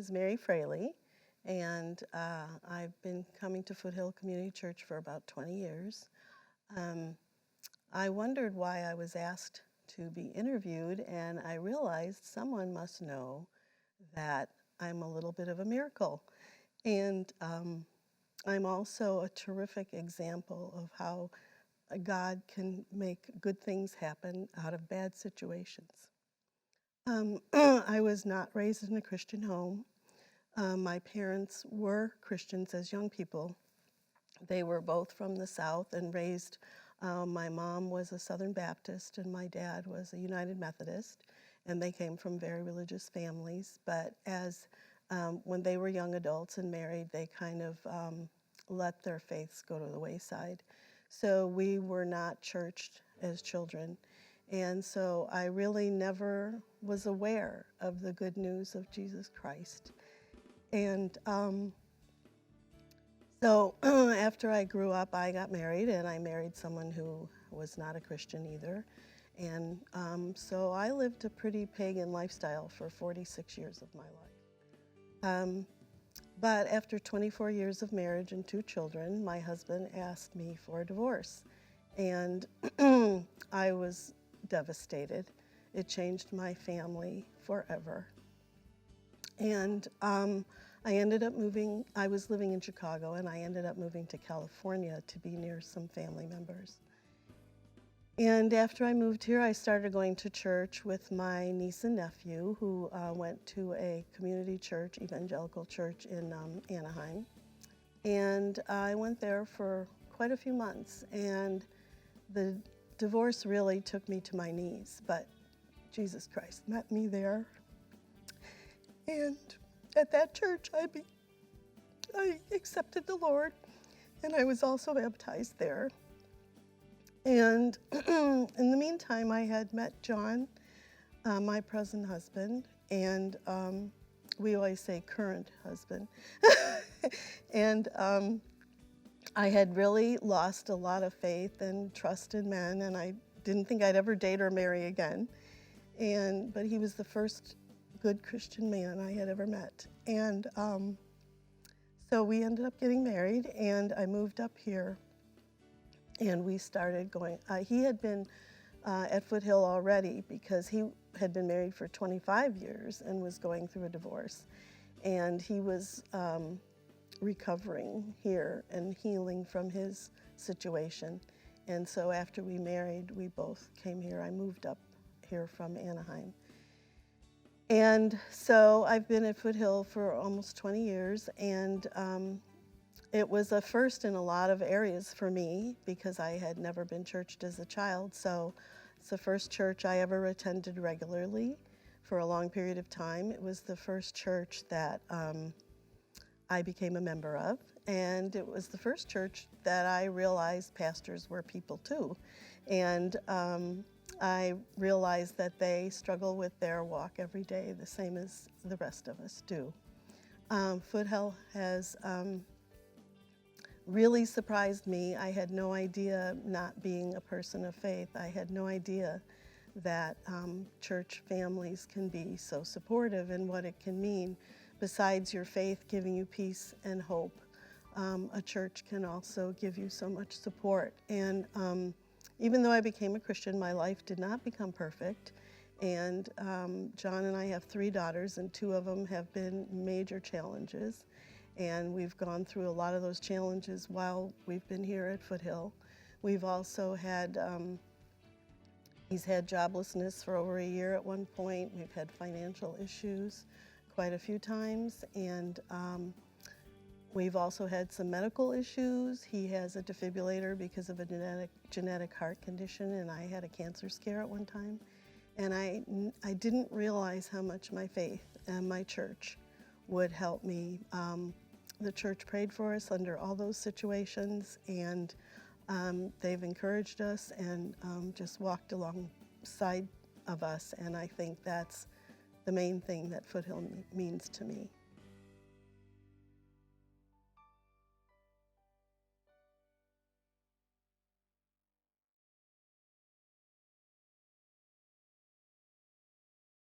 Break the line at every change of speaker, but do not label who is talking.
is Mary Fraley, and I've been coming to Foothill Community Church for about 20 years. I wondered why I was asked to be interviewed, and I realized someone must know that I'm a little bit of a miracle. And I'm also a terrific example of how God can make good things happen out of bad situations. I was not raised in a Christian home. My parents were Christians as young people. They were both from the South and raised, my mom was a Southern Baptist and my dad was a United Methodist, and they came from very religious families. But when they were young adults and married, they kind of let their faiths go to the wayside. So we were not churched as children. And so I really never was aware of the good news of Jesus Christ. And so after I grew up, I got married, and I married someone who was not a Christian either. And so I lived a pretty pagan lifestyle for 46 years of my life. But after 24 years of marriage and 2 children, my husband asked me for a divorce. And I was devastated. It changed my family forever. And I ended up moving. I was living in Chicago, and I ended up moving to California to be near some family members. And after I moved here, I started going to church with my niece and nephew, who went to a community church, evangelical church in Anaheim. And I went there for quite a few months, and the divorce really took me to my knees, but Jesus Christ met me there. And at that church, I accepted the Lord, and I was also baptized there. And in the meantime, I had met John, my present husband, and we always say current husband. And I had really lost a lot of faith and trust in men, and I didn't think I'd ever date or marry again. But he was the first good Christian man I had ever met. And so we ended up getting married, and I moved up here, and we started going. He had been at Foothill already because he had been married for 25 years and was going through a divorce. And he was recovering here and healing from his situation. And so after we married, we both came here. I moved up here from Anaheim. And so I've been at Foothill for almost 20 years, and it was a first in a lot of areas for me because I had never been churched as a child. So it's the first church I ever attended regularly for a long period of time. It was the first church that I became a member of, and it was the first church that I realized pastors were people too. And I realized that they struggle with their walk every day the same as the rest of us do. Foothill has really surprised me. I had no idea, not being a person of faith, I had no idea that church families can be so supportive and what it can mean. Besides your faith giving you peace and hope, a church can also give you so much support. And even though I became a Christian, my life did not become perfect. And John and I have 3 daughters, and 2 of them have been major challenges. And we've gone through a lot of those challenges while we've been here at Foothill. We've also had, he's had joblessness for over a year at one point. We've had financial issues quite a few times. And we've also had some medical issues. He has a defibrillator because of a genetic heart condition, and I had a cancer scare at one time. And I didn't realize how much my faith and my church would help me. The church prayed for us under all those situations, and they've encouraged us and just walked alongside of us, and I think that's the main thing that Foothill means to me.